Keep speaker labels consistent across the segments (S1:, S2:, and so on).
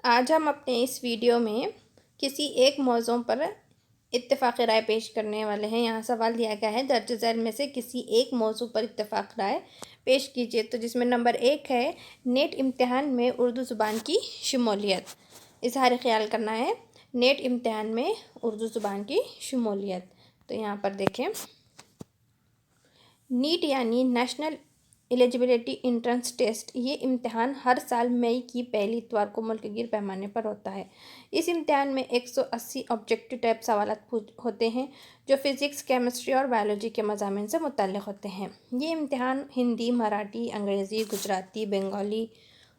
S1: آج ہم اپنے اس ویڈیو میں کسی ایک موضوع پر اتفاقی رائے پیش کرنے والے ہیں۔ یہاں سوال دیا گیا ہے، درج ذیل میں سے کسی ایک موضوع پر اتفاق رائے پیش کیجیے، تو جس میں نمبر 1 ہے نیٹ امتحان میں اردو زبان کی شمولیت۔ اظہار خیال کرنا ہے نیٹ امتحان میں اردو زبان کی شمولیت۔ تو یہاں پر دیکھیں، نیٹ یعنی نیشنل ایلیجبلٹی انٹرنس ٹیسٹ، یہ امتحان ہر سال مئی کی پہلی اتوار کو ملک گیر پیمانے پر ہوتا ہے۔ اس امتحان میں 180 آبجیکٹیو ٹائپ سوالات ہوتے ہیں جو فزکس، کیمسٹری اور بائیولوجی کے مضامین سے متعلق ہوتے ہیں۔ یہ امتحان ہندی، مراٹھی، انگریزی، گجراتی، بنگالی،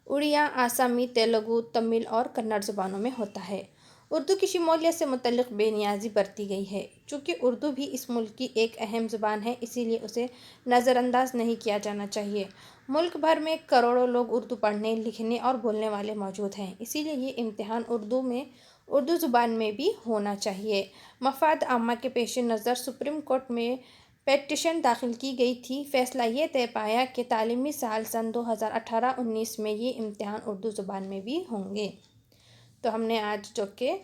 S1: اڑیا، آسامی، تیلگو، تمل اور کنڑ زبانوں میں ہوتا ہے۔ اردو کی شمولیت سے متعلق بے نیازی برتی گئی ہے۔ چونکہ اردو بھی اس ملک کی ایک اہم زبان ہے، اسی لیے اسے نظر انداز نہیں کیا جانا چاہیے۔ ملک بھر میں کروڑوں لوگ اردو پڑھنے، لکھنے اور بولنے والے موجود ہیں، اسی لیے یہ امتحان اردو زبان میں بھی ہونا چاہیے۔ مفاد عامہ کے پیش نظر سپریم کورٹ میں پٹیشن داخل کی گئی تھی۔ فیصلہ یہ طے پایا کہ تعلیمی سال سن 2018-19 میں یہ امتحان اردو زبان میں بھی ہوں گے۔ تو ہم نے آج جو کہ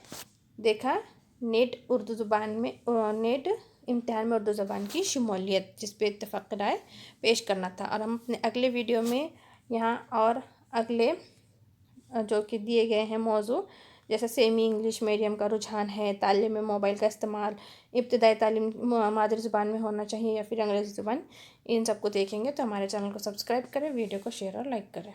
S1: دیکھا نیٹ امتحان میں اردو زبان کی شمولیت، جس پہ اتفاق رائے پیش کرنا تھا، اور ہم اپنے اگلے ویڈیو میں یہاں اور اگلے جو کہ دیے گئے ہیں موضوع، جیسے سیمی انگلش میڈیم کا رجحان ہے، تعلیم میں موبائل کا استعمال، ابتدائی تعلیم مادری زبان میں ہونا چاہیے یا پھر انگریزی زبان، ان سب کو دیکھیں گے۔ تو ہمارے چینل کو سبسکرائب کریں، ویڈیو کو شیئر اور لائک کریں۔